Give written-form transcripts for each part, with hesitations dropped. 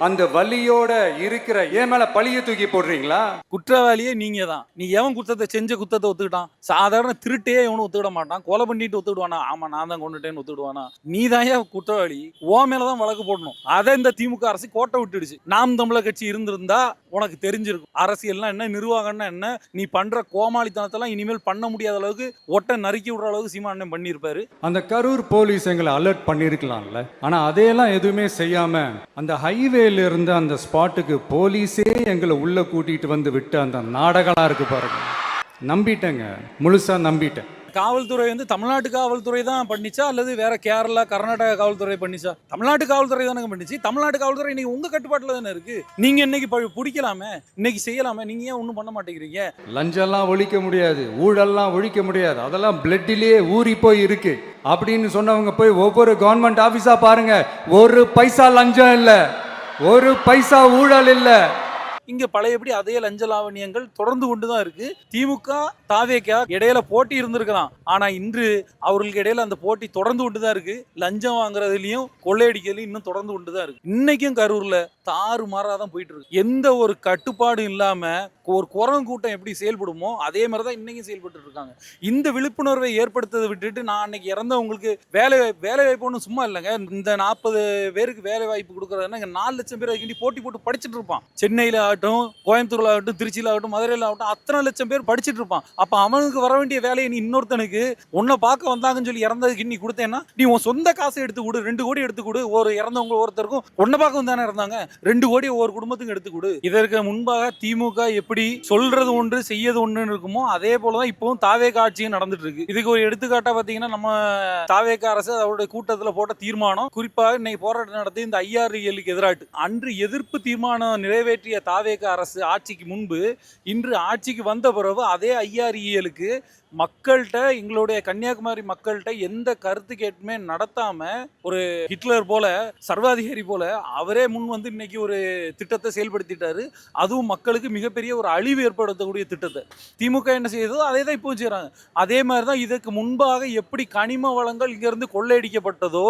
அந்த வலியோட இருக்கிற ஏன் மேல பழிய தூக்கி போடுறீங்களா? குற்றவாளியே நீங்க தான். நீ எவன் குற்றத்தை செஞ்ச குற்றத்தை ஒத்துக்கிட்டான்? சாதாரண திருட்டையே எவனும் ஒத்துக்கிட மாட்டான். கொலை பண்ணிட்டு ஒத்துக்கிடுவானா? ஆமா நான் தான் கொண்டுட்டேன்னு ஒத்துக்கிடுவானா? நீ தான் ஏன் குற்றவாளி. உன் மேலதான் வழக்கு போடணும். அதை இந்த திமுக அரசு கோட்டை விட்டுடுச்சு. நாம் தமிழர் கட்சி இருந்திருந்தா உனக்கு தெரிஞ்சிருக்கும். அரசியல்னா என்ன, நிர்வாகம்னா என்ன, நீ பண்ற கோமாளித்தனத்தெல்லாம் இனிமேல் பண்ண முடியாத அளவுக்கு ஒட்டை நறுக்கி விடுற அளவுக்கு சீமானன் பண்ணியிருப்பாரு. அந்த கரூர் போலீஸ் எங்களை அலர்ட் பண்ணிருக்கலாம்ல. ஆனா அதையெல்லாம் எதுவுமே செய்யாம அந்த ஹைவேல இருந்த அந்த ஸ்பாட்டுக்கு போலீஸே எங்களை உள்ள கூட்டிட்டு வந்து விட்டு அந்த நாடகம் இருக்கு பாருங்க. நம்பிட்டேங்க, முழுசா நம்பிட்டேன். காவல்துறை வந்து தமிழ்நாட்டு காவல்துறை தான் பண்ணிச்சா அல்லது வேற கேரளா கர்நாடகா காவல்துறை பண்ணிச்சா? தமிழ்நாட்டு காவல்துறை தானே பண்ணிச்சு. தமிழ்நாட்டு காவல்துறை இன்னைக்கு உங்க கட்டுப்பாட்டில் தானே இருக்கு. நீங்க இன்னைக்கு பிடிக்கலாமே, இன்னைக்கு செய்யலாமே, நீங்க ஏன் ஒன்றும் பண்ண மாட்டேங்கிறீங்க? லஞ்சம்லாம் ஒழிக்க முடியாது, ஊழல்லாம் ஒழிக்க முடியாது, அதெல்லாம் பிளட்டிலேயே ஊறி போய் இருக்கு அப்படின்னு சொன்னவங்க போய் ஒவ்வொரு கவர்மெண்ட் ஆபீஸா பாருங்க. ஒரு பைசா லஞ்சம் இல்ல, ஒரு பைசா ஊழல் இல்ல. இங்க பழையபடி அதே லஞ்ச லாவணியங்கள் தொடர்ந்து கொண்டுதான் இருக்கு. திமுக தாவேகா இடையில போட்டி இருந்திருக்கலாம், ஆனா இன்று அவர்களுக்கு இடையில அந்த போட்டி தொடர்ந்து கொண்டுதான் இருக்கு. லஞ்சம் வாங்குறதுலயும் கொள்ளையடிக்கிறதுலயும் இன்னும் தொடர்ந்து கொண்டுதான் இருக்கு. இன்னைக்கும் கரூர்ல தாறு மாறாதான் போயிட்டு இருக்கு. எந்த ஒரு கட்டுப்பாடும் இல்லாம ஒரு குரங்கு கூட்டம் எப்படி செயல்படுமோ அதே மாதிரிதான் இன்னைக்கும் செயல்பட்டு இருக்காங்க. இந்த விழிப்புணர்வை ஏற்படுத்ததை விட்டுட்டு நான் அன்னைக்கு இறந்தவங்களுக்கு வேலை வாய்ப்பு சும்மா இல்லைங்க. இந்த 40 பேருக்கு வேலை வாய்ப்பு கொடுக்கறதுன்னா 4 லட்சம் பேர் அதுக்கு போட்டி போட்டு படிச்சுட்டு இருப்பான். சென்னையில ஆகட்டும், கோயம்புத்தூர்ல ஆகட்டும், திருச்சியில ஆகட்டும், மதுரையில ஆகட்டும், அத்தனை லட்சம் பேர் படிச்சுட்டு இருப்பான். அப்ப அவனுக்கு வர வேண்டிய வேலையை நீ இன்னொருத்தனுக்கு உன்னை பார்க்க வந்தாங்கன்னு சொல்லி இறந்ததுக்கு நீ கொடுத்தேன்னா நீ உன் சொந்த காசை எடுத்து கொடு. 2 கோடி எடுத்து கொடு. ஒரு இறந்தவங்க ஒருத்தருக்கும் உன்னை பார்க்க வந்தானே இருந்தாங்க, 2 கோடி ஒவ்வொரு குடும்பத்துக்கு எடுத்து கொடு. இதற்கு முன்பாக திமுக எப்படி சொல்றது ஒன்று செய்யறது ஒன்று இருக்குமோ அதே போலதான் இப்பவும் தாவேகா ஆட்சியும் நடந்துட்டு இருக்கு. இதுக்கு ஒரு எடுத்துக்காட்டா பாத்தீங்கன்னா நம்ம தாவேகா அரசு அவருடைய கூட்டத்துல போட்ட தீர்மானம், குறிப்பாக இன்னைக்கு போராட்டம் நடத்தி இந்த IRELக்கு எதிராட்டு அன்று எதிர்ப்பு தீர்மானம் நிறைவேற்றிய தாவேகா அரசு ஆட்சிக்கு முன்பு இன்று ஆட்சிக்கு வந்த பிறகு அதே IRELக்கு மக்கள்கிட்ட, எங்களுடைய கன்னியாகுமரி மக்கள்கிட்ட எந்த கருத்து கேட்டுமே நடத்தாம ஒரு ஹிட்லர் போல, சர்வாதிகாரி போல அவரே முன் வந்து இன்னைக்கு ஒரு திட்டத்தை செயல்படுத்திட்டாரு. அதுவும் மக்களுக்கு மிகப்பெரிய ஒரு அழிவு ஏற்படுத்தக்கூடிய திட்டத்தை திமுக என்ன செய்யுதோ அதே தான் இப்போ செய்யறாங்க. அதே மாதிரிதான் இதுக்கு முன்பாக எப்படி கனிம வளங்கள் இங்க இருந்து கொள்ளையடிக்கப்பட்டதோ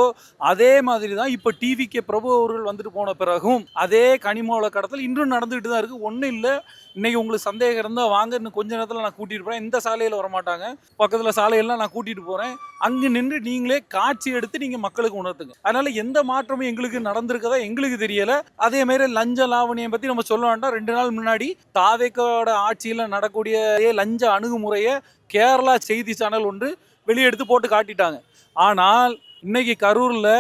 அதே மாதிரி தான் இப்ப TVK பிரபு அவர்கள் வந்துட்டு போன பிறகும் அதே கனிம வள கடத்தல் இன்றும் நடந்துகிட்டு தான் இருக்கு. ஒன்றும் இல்லை, இன்னைக்கு உங்களுக்கு சந்தேகம் இருந்தால் வாங்க, இன்னும் கொஞ்ச நேரத்தில் நான் கூட்டிட்டு போறேன். இந்த சாலையில் வரமாட்டாங்க, பக்கத்தில் சாலையெல்லாம் நான் கூட்டிட்டு போறேன். அங்கு நின்று நீங்களே காட்சி எடுத்து நீங்க மக்களுக்கு உணர்த்துங்க. அதனால எந்த மாற்றமும் எங்களுக்கு நடந்திருக்கதா எங்களுக்கு தெரியல. அதே மாதிரி லஞ்ச லாவணியம் பத்தி நம்ம சொல்ல வேண்டாம். 2 நாள் முன்னாடி தாவேக்கோட ஆட்சியில் நடக்கூடிய லஞ்ச அணுகுமுறையை கேரளா செய்தி சேனல் ஒன்று வெளியெடுத்து போட்டு காட்டிட்டாங்க. ஆனால் இன்னைக்கு கரூர்ல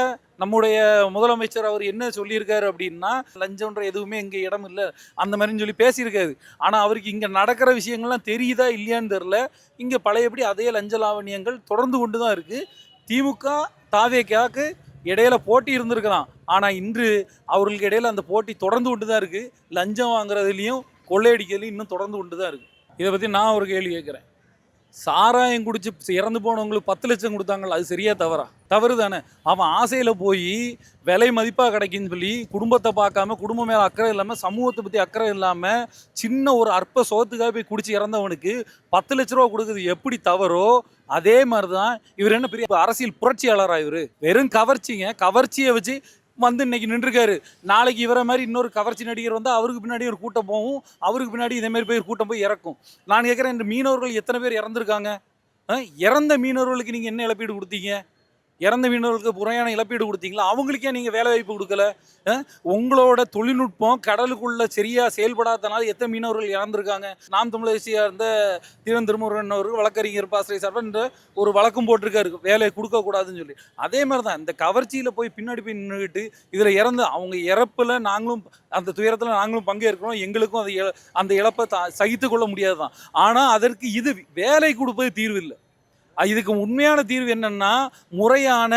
நம்முடைய முதலமைச்சர் அவர் என்ன சொல்லியிருக்காரு அப்படின்னா, லஞ்சம்ன்ற எதுவுமே இங்கே இடம் இல்லை அந்த மாதிரின்னு சொல்லி பேசியிருக்காரு. ஆனால் அவருக்கு இங்கே நடக்கிற விஷயங்கள்லாம் தெரியுதா இல்லையான்னு தெரில. இங்கே பழையபடி அதே லஞ்ச லாவணியங்கள் தொடர்ந்து கொண்டு தான் இருக்குது. திமுக தாவேகாக்கு இடையில போட்டி இருந்திருக்கலாம், ஆனால் இன்று அவர்களுக்கு இடையில அந்த போட்டி தொடர்ந்து கொண்டு தான் இருக்குது. லஞ்சம் வாங்குறதுலையும் கொள்ளையடிக்கிறதுலையும் இன்னும் தொடர்ந்து கொண்டு தான் இருக்குது. இதை பற்றி நான் ஒரு கேள்வி கேட்குறேன். சாராயம் குடிச்சு இறந்து போனவங்களுக்கு 10 லட்சம் கொடுத்தாங்கல்ல, அது சரியா தவறா? தவறு தானே. அவன் ஆசையில் போய் விலை மதிப்பாக கிடைக்குன்னு சொல்லி குடும்பத்தை பார்க்காம, குடும்பம் மேலே அக்கறை இல்லாமல், சமூகத்தை பற்றி அக்கறை இல்லாமல், சின்ன ஒரு அற்ப சோத்துக்காக போய் குடிச்சு இறந்தவனுக்கு 10 லட்ச ரூபா கொடுக்குறது எப்படி தவறோ அதே மாதிரி தான் இவர் என்ன பெரிய அரசியல் புரட்சியாளரா? இவர் வெறும் கவர்ச்சியை வச்சு வந்து இன்னைக்கு நின்றுருக்காரு. நாளைக்கு இவரை மாதிரி இன்னொரு கவர்ச்சி நடிகர் வந்து அவருக்கு பின்னாடி ஒரு கூட்டம் போகும், அவருக்கு பின்னாடி இதே மாதிரி போய் ஒரு கூட்டம் போய் இறக்கும். நான் கேட்குறேன், இந்த மீனவர்கள் எத்தனை பேர் இறந்துருக்காங்க? இறந்த மீனவர்களுக்கு நீங்கள் என்ன இழப்பீடு கொடுத்தீங்க? இறந்த மீனவர்களுக்கு முறையான இழப்பீடு கொடுத்தீங்களா? அவங்களுக்கே நீங்கள் வேலை வாய்ப்பு கொடுக்கல. உங்களோட தொழில்நுட்பம் கடலுக்குள்ள சரியா செயல்படாதனால எத்தனை மீனவர்கள் இறந்துருக்காங்க? நாம் தமிழர் இருந்த திருமுருகன் அவர்கள் வழக்கறிஞர் பாசறை சார்பாக ஒரு வழக்கம் போட்டிருக்காரு, வேலையை கொடுக்கக்கூடாதுன்னு சொல்லி. அதே மாதிரி தான் இந்த கவர்ச்சியில் போய் பின்னாடி போய் நின்றுக்கிட்டு இதில் இறந்து அவங்க இறப்பில் நாங்களும் அந்த துயரத்தில் நாங்களும் பங்கேற்கிறோம். எங்களுக்கும் அந்த இழப்பை சகித்து கொள்ள முடியாது தான். ஆனால் அதற்கு இது வேலை கொடுப்பது தீர்வு இல்லை. இதுக்கு உண்மையான தீர்வு என்னன்னா, முறையான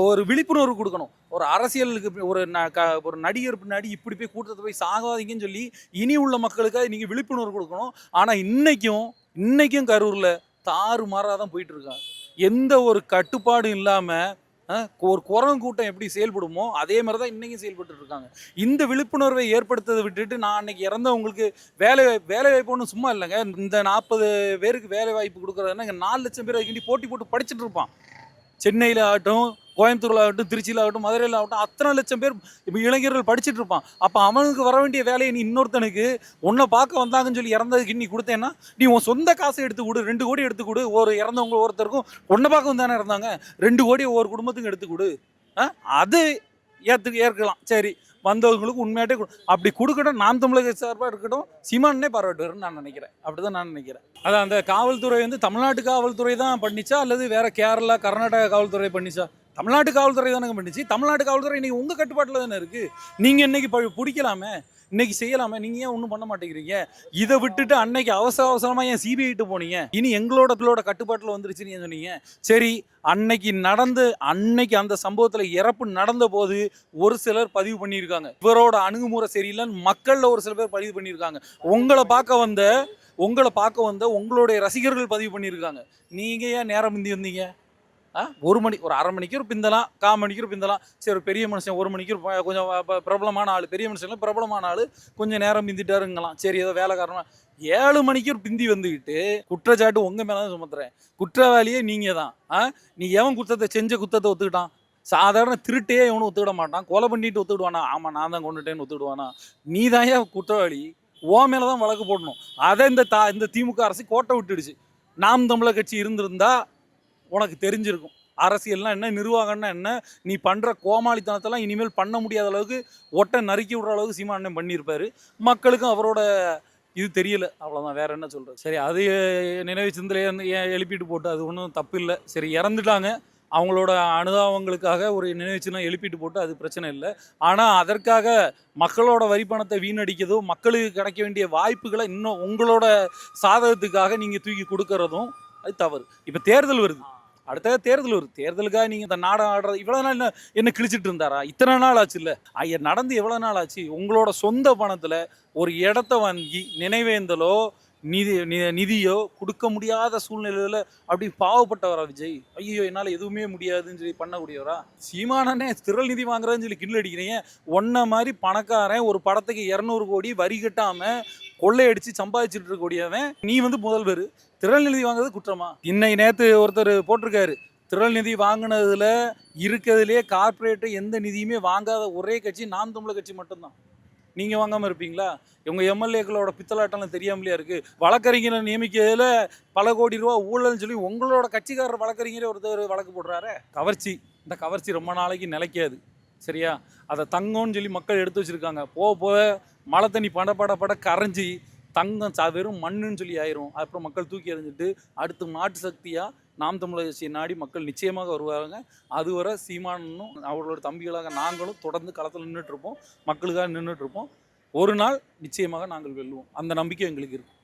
ஒரு விழிப்புணர்வு கொடுக்கணும். ஒரு அரசியலுக்கு ஒரு நடிகர் பின்னாடி இப்படி போய் கூட்டத்தை போய் சாகாதீங்கன்னு சொல்லி இனி உள்ள மக்களுக்காக நீங்க விழிப்புணர்வு கொடுக்கணும். ஆனா இன்னைக்கும் கரூர்ல தாறு மாறாதான் போயிட்டு இருக்காங்க. எந்த ஒரு கட்டுப்பாடும் இல்லாம ஒரு குரங்கு கூட்டம் எப்படி செயல்படுமோ அதே மாதிரி தான் இன்னைக்கும் செயல்பட்டு இருக்காங்க. இந்த விழிப்புணர்வை ஏற்படுத்ததை விட்டுட்டு நான் அன்னைக்கு இறந்தவங்களுக்கு வேலை வாய்ப்பு சும்மா இல்லைங்க. இந்த 40 பேருக்கு வேலை வாய்ப்பு கொடுக்குறதுன்னா 4 லட்சம் பேர் அதுக்கு போட்டி போட்டு படிச்சுட்டு இருப்பான். சென்னையில் ஆகட்டும், கோயம்புத்தூர்ல ஆகட்டும், திருச்சியில் ஆகட்டும், மதுரையில் ஆகட்டும், அத்தனை லட்சம் பேர் இப்போ இளைஞர்கள் படிச்சுட்டு இருப்பான். அப்போ அவனுக்கு வர வேண்டிய வேலையை நீ இன்னொருத்தனுக்கு உன்னை பார்க்க வந்தாங்கன்னு சொல்லி இறந்ததுக்கு நீ கொடுத்தேன்னா, நீ உன் சொந்த காசை எடுத்து கொடு, 2 கோடி எடுத்து கொடு. ஒரு இறந்தவங்க ஒருத்தருக்கும் உன்னை பார்க்க வந்தானே இறந்தாங்க, 2 கோடி ஒவ்வொரு குடும்பத்துக்கும் எடுத்து கொடு. அது ஏற்கலாம். சரி, வந்தவங்களுக்கு உண்மையாட்டே அப்படி கொடுக்கட்டும். நாம் தமிழக சார்பாக இருக்கட்டும், சீமானே பாராட்டுவாருன்னு நான் நினைக்கிறேன். அப்படிதான் நான் நினைக்கிறேன். அதான் அந்த காவல்துறை வந்து தமிழ்நாட்டு காவல்துறை தான் பண்ணிச்சா, அல்லது வேற கேரளா, கர்நாடகா காவல்துறை பண்ணிச்சா? தமிழ்நாட்டு காவல்துறை தானே பண்ணிச்சு. தமிழ்நாட்டு காவல்துறை இன்னைக்கு உங்க கட்டுப்பாட்டில் தானே இருக்கு. நீங்க இன்னைக்கு பிடிக்கலாமே, இன்னைக்கு செய்யலாமே, நீங்க ஏன் ஒன்றும் பண்ண மாட்டேங்கிறீங்க? இதை விட்டுட்டு அன்னைக்கு அவசரமா ஏன் சிபிஐட்டு போனீங்க? இனி எங்களோட கட்டுப்பாட்டில் வந்துருச்சுன்னு ஏன் சொன்னீங்க? சரி, அன்னைக்கு அந்த சம்பவத்துல இறப்பு நடந்த போது ஒரு சிலர் பதிவு பண்ணியிருக்காங்க, இவரோட அணுகுமுறை சரியில்லைன்னு மக்கள்ல ஒரு சில பேர் பதிவு பண்ணியிருக்காங்க. உங்களை பார்க்க வந்த உங்களுடைய ரசிகர்கள் பதிவு பண்ணியிருக்காங்க. நீங்க ஏன் நேரம் முந்தி வந்தீங்க? ஒரு அரை மணிக்கூர் பிந்தலாம், 1/4 மணிக்கூர் பிந்தலாம். சரி, ஒரு பெரிய மனுஷன் 1 மணிக்கூர் கொஞ்சம் பிரபலமான ஆள், பெரிய மனுஷன் பிரபலமான ஆள் கொஞ்சம் நேரம் பிந்திட்டாருங்களாம். சரி, ஏதோ வேலை காரணமா 7 மணிக்கூர் பிந்தி வந்துக்கிட்டு குற்றச்சாட்டு உங்க மேலே தான் சுமத்துறேன். குற்றவாளியே நீங்க தான். நீ எவன் குத்தத்தை ஒத்துக்கிட்டான்? சாதாரண திருட்டையே எவனும் ஒத்துக்கிட மாட்டான். கொலை பண்ணிட்டு ஒத்துக்கிடுவானா? ஆமா, நான் தான் கொண்டுட்டேன்னு ஒத்துக்கிடுவானா? நீ தான் ஏன் குற்றவாளி, ஓ மேலதான் வழக்கு போடணும். அதை இந்த திமுக அரசு கோட்டை விட்டுடுச்சு. நாம் தமிழர் கட்சி இருந்திருந்தா உனக்கு தெரிஞ்சிருக்கும் அரசியல்னா என்ன, நிர்வாகம்னா என்ன. நீ பண்ற கோமாளித்தனத்தெல்லாம் இனிமேல் பண்ண முடியாத அளவுக்கு ஒட்டை நறுக்கி விடுற அளவுக்கு சீமானே பண்ணியிருப்பாரு. மக்களுக்கும் அவரோட இது தெரியல, அவ்வளோதான். வேற என்ன சொல்றது? சரி, அது நினைவு சிந்தனையை எழுப்பிட்டு போட்டு அது ஒன்றும் தப்பு இல்லை. சரி, இறந்துட்டாங்க, அவங்களோட அனுதாபங்களுக்காக ஒரு நினைவு சின்னம் எழுப்பிட்டு போட்டு அது பிரச்சனை இல்லை. ஆனால் அதற்காக மக்களோட வரிப்பணத்தை வீணடிக்கிறதோ, மக்களுக்கு கிடைக்க வேண்டிய வாய்ப்புகளை இன்னும் உங்களோட சாதகத்துக்காக நீங்கள் தூக்கி கொடுக்கறதும் அது தவறு. இப்போ தேர்தல் வருது, அடுத்த தேர்தல் வருது. தேர்தலுக்காக நீங்கள் இந்த நாடகம் ஆடுறது இவ்வளோ நாள் என்ன கிழிச்சிட்டு இருந்தாரா? இத்தனை நாள் ஆச்சு இல்லை, நடந்து எவ்வளோ நாள் ஆச்சு? உங்களோட சொந்த பணத்தில் ஒரு இடத்த வாங்கி நினைவேந்தலோ நிதியோ கொடுக்க முடியாத சூழ்நிலையில் அப்படி பாவப்பட்டவரா விஜய்? ஐயோ, என்னால் எதுவுமே முடியாதுன்னு சொல்லி பண்ணக்கூடியவரா? சீமானனே திரள் நிதி வாங்குறதுன்னு சொல்லி கிண்டல் அடிக்கிறீங்க. ஒன்ன மாதிரி பணக்காரன் ஒரு படத்துக்கு 200 கோடி வரி கட்டாம கொள்ளையடிச்சு சம்பாதிச்சுட்டு இருக்கக்கூடியவன் நீ முதல்வர். திரள் நிதி வாங்குறது குற்றமா? நேற்று ஒருத்தர் போட்டிருக்காரு, திரள் நிதி வாங்கினதுல இருக்கிறதுலே கார்பரேட் எந்த நிதியுமே வாங்காத ஒரே கட்சி நாம் தமிழர் கட்சி மட்டும்தான். நீங்க வாங்காம இருப்பீங்களா? இவங்க எம்எல்ஏக்களோட பித்தலாட்டம் தெரியாமலையா இருக்கு? வழக்கறிஞரை நியமிக்கிறதுல பல கோடி ரூபா ஊழல்னு சொல்லி உங்களோட கட்சிக்காரர் வழக்கறிஞரே ஒருத்தர் வழக்கு போடுறாரு. கவர்ச்சி, இந்த கவர்ச்சி ரொம்ப நாளைக்கு நிலைக்காது. சரியா? அதை தங்கம்னு சொல்லி மக்கள் எடுத்து வச்சிருக்காங்க. போக மழை தண்ணி பட கரைஞ்சி தங்கம் வெறும் மண்ணுன்னு சொல்லி ஆயிரும். அப்புறம் மக்கள் தூக்கி எறிஞ்சிட்டு அடுத்து மாட்டு சக்தியா நாம் தமிழர் கட்சியை நாடி மக்கள் நிச்சயமாக வருவாங்க. அதுவரை சீமானும் அவர்களோட தம்பிகளாக நாங்களும் தொடர்ந்து களத்தில் நின்றுட்டு இருப்போம், மக்களுக்காக நின்றுட்டு இருப்போம். ஒரு நாள் நிச்சயமாக நாங்கள் வெல்லுவோம். அந்த நம்பிக்கை எங்களுக்கு இருக்கும்.